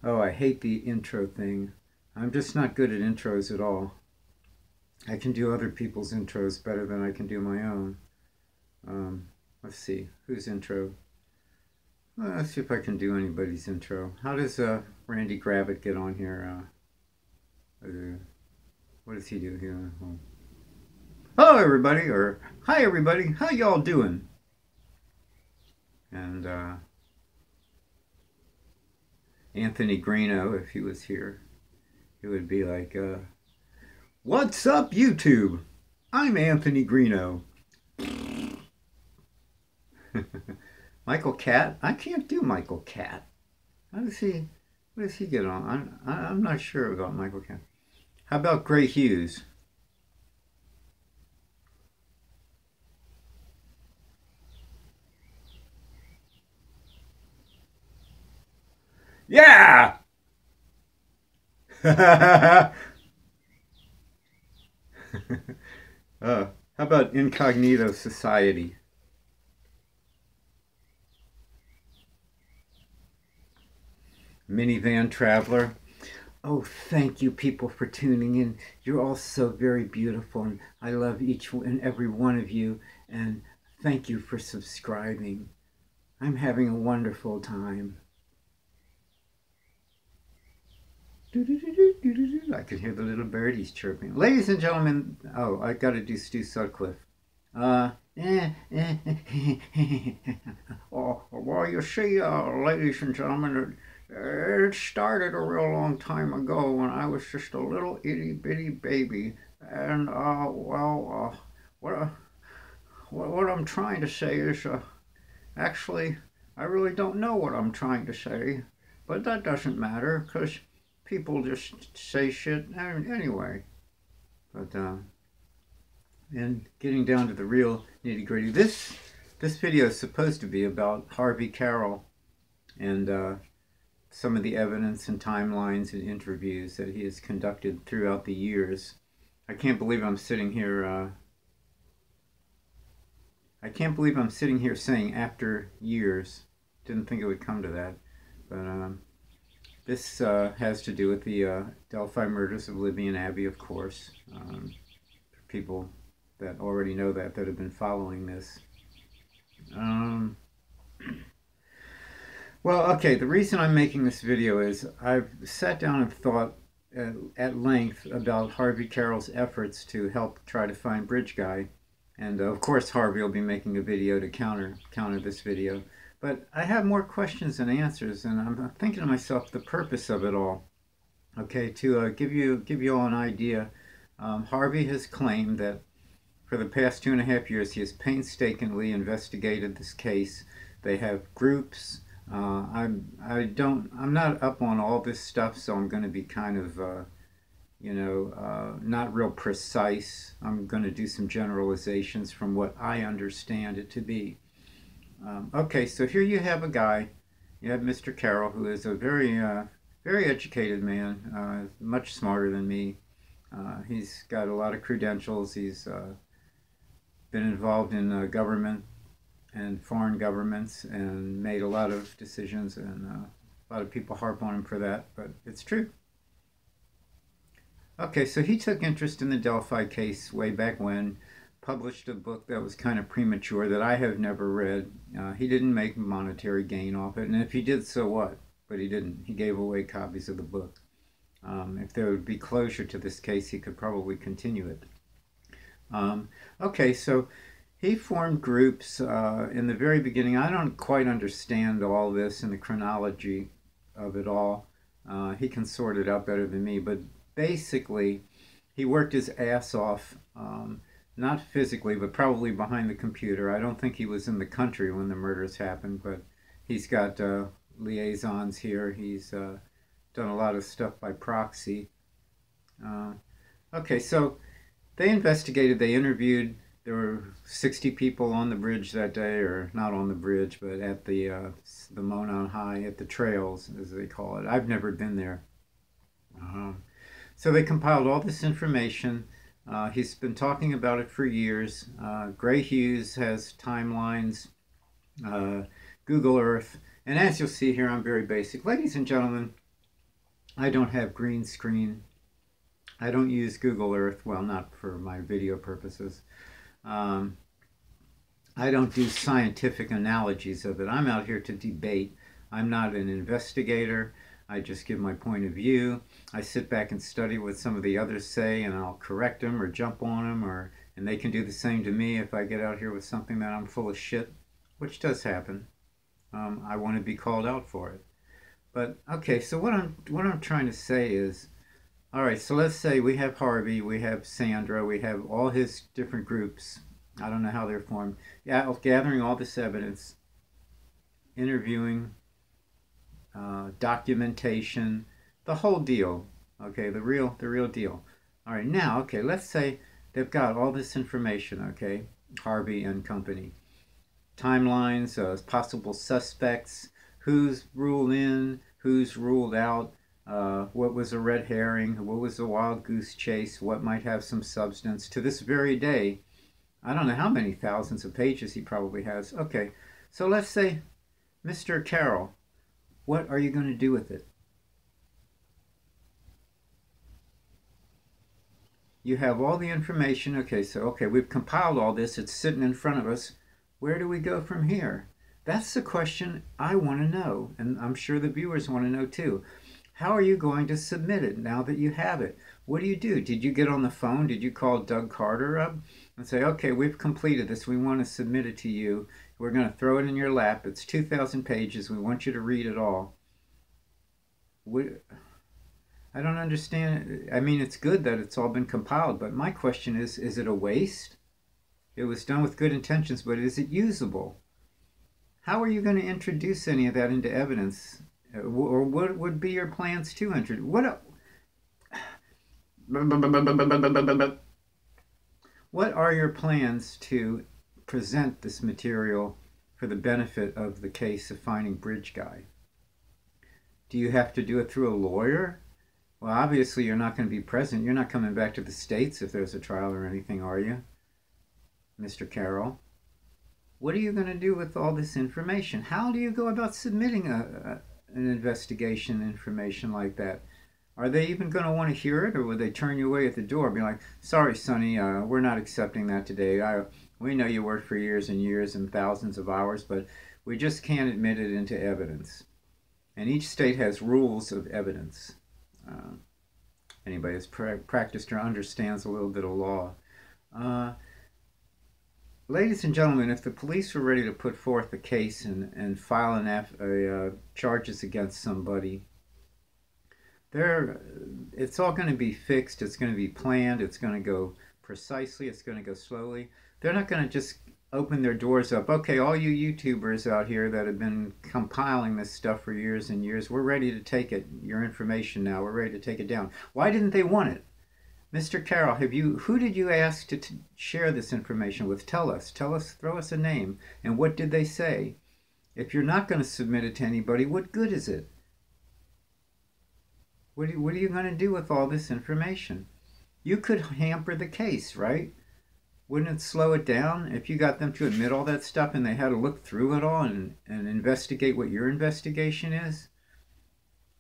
Oh, I hate the intro thing. I'm just not good at intros at all. I can do other people's intros better than I can do my own. Um, let's see, whose intro? Well, let's see if I can do anybody's intro. How does Randy Gravitt get on here? What does he do here? Hello, everybody, or hi, everybody. How y'all doing? And Anthony Greeno, if he was here, he would be like, "What's up, YouTube? I'm Anthony Greeno." Michael Catt? I can't do Michael Catt. How does he? What does he get on? I'm not sure about Michael Catt. How about Gray Hughes? Yeah. How about Incognito Society? Minivan Traveler. Oh, thank you, people, for tuning in. You're all so very beautiful, and I love each and every one of you. And thank you for subscribing. I'm having a wonderful time. I can hear the little birdies chirping. Ladies and gentlemen, oh, I got to do Stu Sutclif. Oh, well, you see, ladies and gentlemen, it started a real long time ago when I was just a little itty bitty baby, and what I'm trying to say is, actually, I really don't know what I'm trying to say, but that doesn't matter because people just say shit anyway. But and getting down to the real nitty gritty, this video is supposed to be about Harvey Carroll and some of the evidence and timelines and interviews that he has conducted throughout the years. I can't believe I'm sitting here. I can't believe I'm sitting here saying after years. Didn't think it would come to that, but this has to do with the Delphi murders of Libby and Abby, of course. For people that already know that have been following this. Well, okay, the reason I'm making this video is I've sat down and thought at length about Harvey Carroll's efforts to help try to find Bridge Guy. And of course, Harvey will be making a video to counter this video. But I have more questions than answers, and I'm thinking to myself the purpose of it all. Okay, to give you all an idea, Harvey has claimed that for the past 2.5 years he has painstakingly investigated this case. They have groups. I'm not up on all this stuff, so I'm going to be kind of not real precise. I'm going to do some generalizations from what I understand it to be. Okay, so here you have a guy. You have Mr. Carroll, who is a very educated man, much smarter than me. He's got a lot of credentials. He's been involved in government and foreign governments and made a lot of decisions, and a lot of people harp on him for that, but it's true. Okay, so he took interest in the Delphi case way back when, published a book that was kind of premature that I have never read. He didn't make monetary gain off it, and if he did, so what? But he didn't. He gave away copies of the book. If there would be closure to this case, he could probably continue it. Okay, so he formed groups in the very beginning. I don't quite understand all this and the chronology of it all. He can sort it out better than me, but basically he worked his ass off, not physically, but probably behind the computer. I don't think he was in the country when the murders happened, but he's got liaisons here. He's done a lot of stuff by proxy. Okay, so they investigated, they interviewed. There were 60 people on the bridge that day, or not on the bridge, but at the Monon High, at the trails, as they call it. I've never been there. So they compiled all this information. He's been talking about it for years. Gray Hughes has timelines, Google Earth, and as you'll see here, I'm very basic. Ladies and gentlemen, I don't have green screen. I don't use Google Earth. Well, not for my video purposes. Um, I don't do scientific analogies of it. I'm out here to debate. I'm not an investigator. I just give my point of view. I sit back and study what some of the others say, and I'll correct them or jump on them, and they can do the same to me if I get out here with something that I'm full of shit, which does happen. I want to be called out for it. But okay, so what I'm trying to say is, all right. So let's say we have Harvey, we have Sandra, we have all his different groups. I don't know how they're formed. Yeah, gathering all this evidence, interviewing, documentation, the whole deal. Okay, the real deal. All right, now, okay, let's say they've got all this information. Okay, Harvey and company, timelines, possible suspects, who's ruled in, who's ruled out, what was a red herring, what was a wild goose chase, what might have some substance. To this very day, I don't know how many thousands of pages he probably has. Okay, so let's say, Mr. Carroll, what are you going to do with it? You have all the information. Okay, so okay, we've compiled all this. It's sitting in front of us. Where do we go from here? That's the question I want to know, and I'm sure the viewers want to know too. How are you going to submit it now that you have it? What do you do? Did you get on the phone? Did you call Doug Carter up and say, okay, we've completed this. We want to submit it to you. We're going to throw it in your lap. It's 2,000 pages. We want you to read it all. I don't understand. I mean, it's good that it's all been compiled, but my question is it a waste? It was done with good intentions, but is it usable? How are you going to introduce any of that into evidence? Or what would be your plans to introduce? What are your plans to present this material for the benefit of the case of finding Bridge Guy? Do you have to do it through a lawyer? Well, obviously you're not going to be present. You're not coming back to the States if there's a trial or anything, are you, Mr. Carroll? What are you going to do with all this information? How do you go about submitting an investigation information like that? Are they even going to want to hear it, or would they turn you away at the door and be like, sorry, Sonny, we're not accepting that today. We know you worked for years and years and thousands of hours, but we just can't admit it into evidence. And each state has rules of evidence. Anybody that's practiced or understands a little bit of law. Ladies and gentlemen, if the police were ready to put forth a case and file charges against somebody, it's all going to be fixed. It's going to be planned. It's going to go precisely. It's going to go slowly. They're not going to just open their doors up. Okay, all you YouTubers out here that have been compiling this stuff for years and years, we're ready to take it. Your information now. We're ready to take it down. Why didn't they want it? Mr. Carroll, who did you ask to share this information with? Tell us, throw us a name. And what did they say? If you're not going to submit it to anybody, what good is it? What are you going to do with all this information? You could hamper the case, right? Wouldn't it slow it down if you got them to admit all that stuff and they had to look through it all and investigate what your investigation is?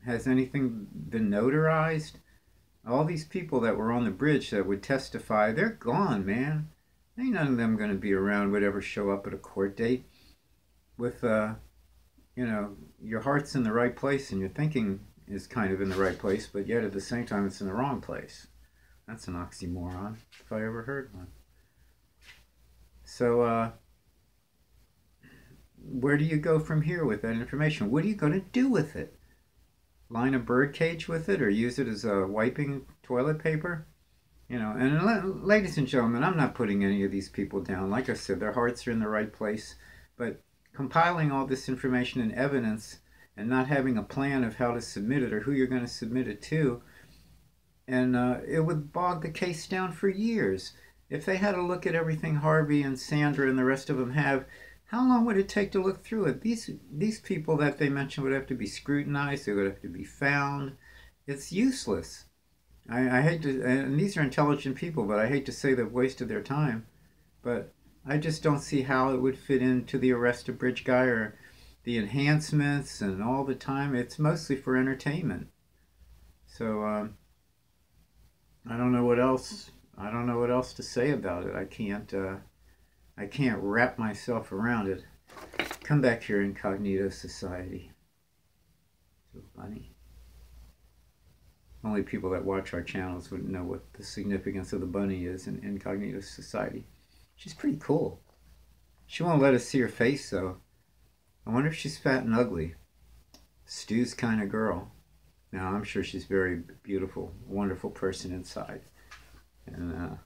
Has anything been notarized? All these people that were on the bridge that would testify, they're gone, man. Ain't none of them going to be around, would ever show up at a court date with, your heart's in the right place and your thinking is kind of in the right place, but yet at the same time it's in the wrong place. That's an oxymoron, if I ever heard one. So, where do you go from here with that information? What are you going to do with it? Line a birdcage with it, or use it as a wiping toilet paper? And ladies and gentlemen, I'm not putting any of these people down. Like I said, their hearts are in the right place, but compiling all this information and evidence and not having a plan of how to submit it or who you're going to submit it to, and it would bog the case down for years. If they had to look at everything Harvey and Sandra and the rest of them have, how long would it take to look through it? These people that they mentioned would have to be scrutinized. They would have to be found. It's useless. I hate to, and these are intelligent people, but I hate to say they've wasted their time. But I just don't see how it would fit into the arrest of Bridge Guy or the enhancements and all the time. It's mostly for entertainment. So I don't know what else. I don't know what else to say about it. I can't wrap myself around it. Come back here, Incognito Society. So funny. Only people that watch our channels would know what the significance of the bunny is in Incognito Society. She's pretty cool. She won't let us see her face, though. I wonder if she's fat and ugly. Stu's kind of girl. Now, I'm sure she's very beautiful, wonderful person inside. And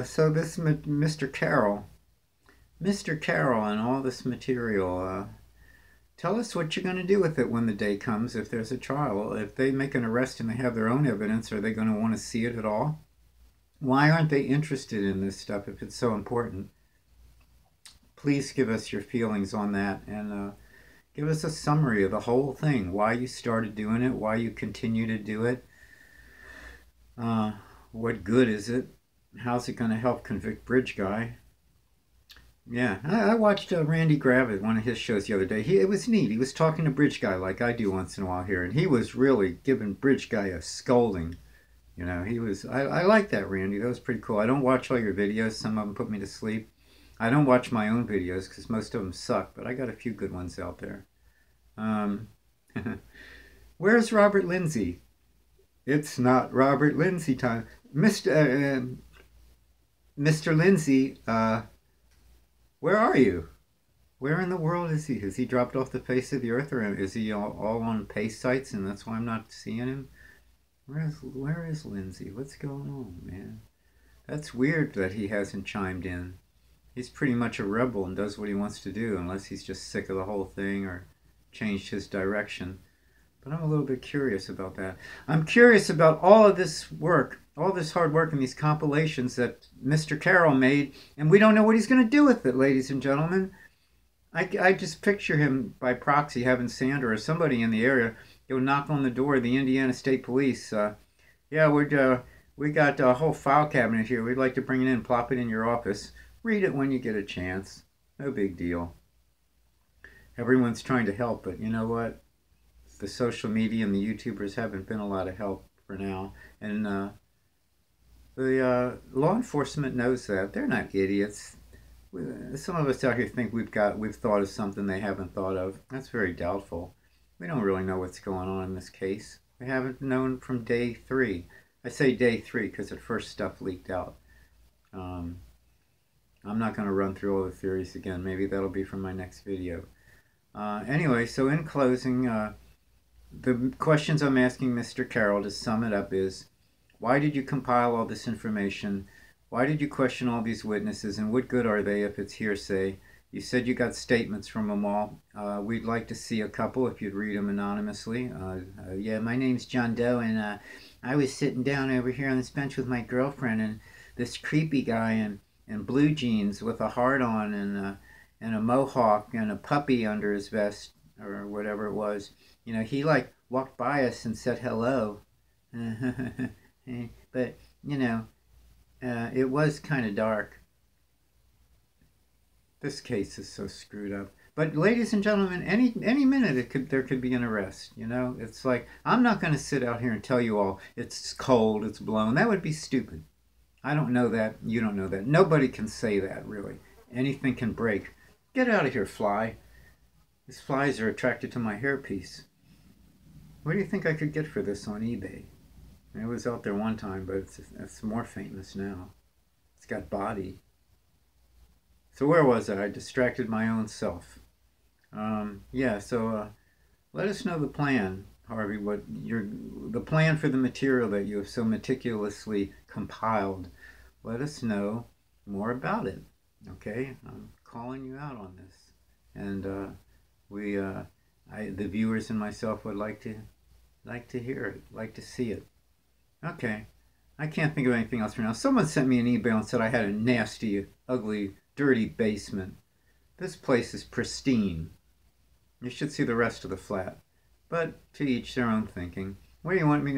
so this Mr. Carroll and all this material, tell us what you're going to do with it when the day comes, if there's a trial. If they make an arrest and they have their own evidence, are they going to want to see it at all? Why aren't they interested in this stuff if it's so important? Please give us your feelings on that, and give us a summary of the whole thing. Why you started doing it, why you continue to do it. What good is it? How's it going to help convict Bridge Guy? Yeah, I watched Randy Gravitt, one of his shows the other day. It was neat. He was talking to Bridge Guy like I do once in a while here, and he was really giving Bridge Guy a scolding. You know, I like that, Randy. That was pretty cool. I don't watch all your videos. Some of them put me to sleep. I don't watch my own videos because most of them suck, but I got a few good ones out there. Where's Robert Lindsay? It's not Robert Lindsay time. Mr. Lindsay, where are you? Where in the world is he? Has he dropped off the face of the earth, or is he all on paste sites and that's why I'm not seeing him? Where is Lindsay? What's going on, man? That's weird that he hasn't chimed in. He's pretty much a rebel and does what he wants to do, unless he's just sick of the whole thing or changed his direction. But I'm a little bit curious about that. I'm curious about all of this work, all this hard work and these compilations that Mr. Carroll made, and we don't know what he's going to do with it, ladies and gentlemen. I just picture him by proxy having Sandra or somebody in the area go knock on the door of the Indiana State Police. Yeah, we got a whole file cabinet here. We'd like to bring it in, plop it in your office. Read it when you get a chance. No big deal. Everyone's trying to help, but you know what? The social media and the YouTubers haven't been a lot of help for now. And the law enforcement knows that. They're not idiots. Some of us out here think we've thought of something they haven't thought of. That's very doubtful. We don't really know what's going on in this case. We haven't known from day 3. I say day 3 because at first stuff leaked out. I'm not going to run through all the theories again. Maybe that'll be for my next video. Anyway, so in closing, the questions I'm asking Mr. Carroll, to sum it up, is why did you compile all this information? Why did you question all these witnesses, and what good are they if it's hearsay? You said you got statements from them all. We'd like to see a couple if you'd read them anonymously. Yeah, my name's John Doe, and I was sitting down over here on this bench with my girlfriend, and this creepy guy in blue jeans with a heart on and a mohawk and a puppy under his vest or whatever it was. You know, he like walked by us and said hello. But, you know, it was kind of dark. This case is so screwed up. But ladies and gentlemen, any minute there could be an arrest. You know, it's like, I'm not going to sit out here and tell you all it's cold, it's blown. That would be stupid. I don't know that. You don't know that. Nobody can say that, really. Anything can break. Get out of here, fly. These flies are attracted to my hairpiece. What do you think I could get for this on eBay? It was out there one time, but it's more famous now. It's got body. So where was I? I distracted my own self. Yeah, so let us know the plan, Harvey, the plan for the material that you have so meticulously compiled. Let us know more about it. Okay, I'm calling you out on this, and the viewers and myself would like to hear it, like to see it. Okay, I can't think of anything else for now. Someone sent me an email and said I had a nasty, ugly, dirty basement. This place is pristine. You should see the rest of the flat. But to each their own thinking. Where you want me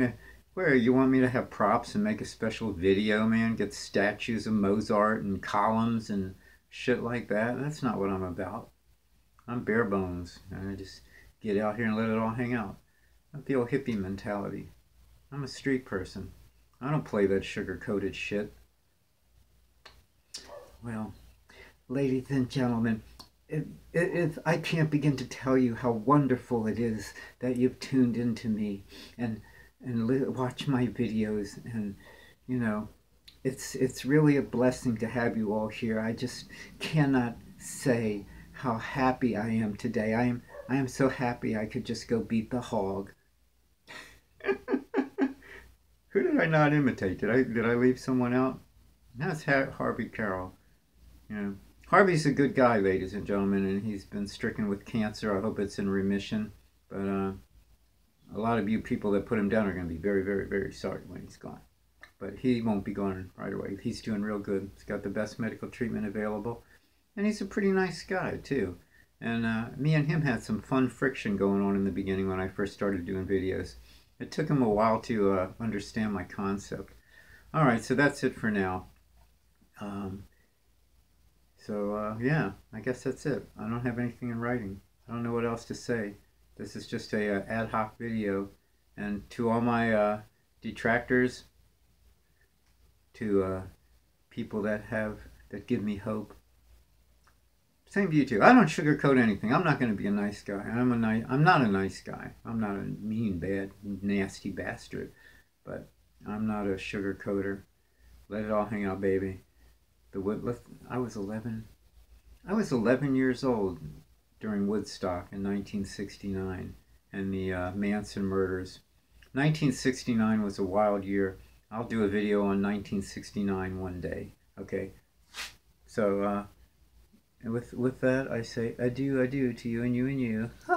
to have props and make a special video, man? Get statues of Mozart and columns and shit like that? That's not what I'm about. I'm bare bones. I just get out here and let it all hang out. Not the old hippie mentality. I'm a street person. I don't play that sugar-coated shit. Well, ladies and gentlemen, I can't begin to tell you how wonderful it is that you've tuned into me and watch my videos, and you know, it's really a blessing to have you all here. I just cannot say how happy I am today. I am so happy I could just go beat the hog. Who did I not imitate? Did I leave someone out? That's Harvey Carroll. Yeah. Harvey's a good guy, ladies and gentlemen, and he's been stricken with cancer. I hope it's in remission. But a lot of you people that put him down are going to be very, very, very sorry when he's gone. But he won't be gone right away. He's doing real good. He's got the best medical treatment available. And he's a pretty nice guy, too. And me and him had some fun friction going on in the beginning when I first started doing videos. It took him a while to understand my concept. All right, so that's it for now. Yeah, I guess that's it. I don't have anything in writing. I don't know what else to say. This is just a ad hoc video. And to all my detractors, to people that give me hope, same to you too. I don't sugarcoat anything. I'm not going to be a nice guy. I'm not a nice guy. I'm not a mean, bad, nasty bastard. But I'm not a sugarcoater. Let it all hang out, baby. I was 11. I was 11 years old during Woodstock in 1969 and the Manson murders. 1969 was a wild year. I'll do a video on 1969 one day. Okay. So with that, I say adieu, adieu to you and you and you.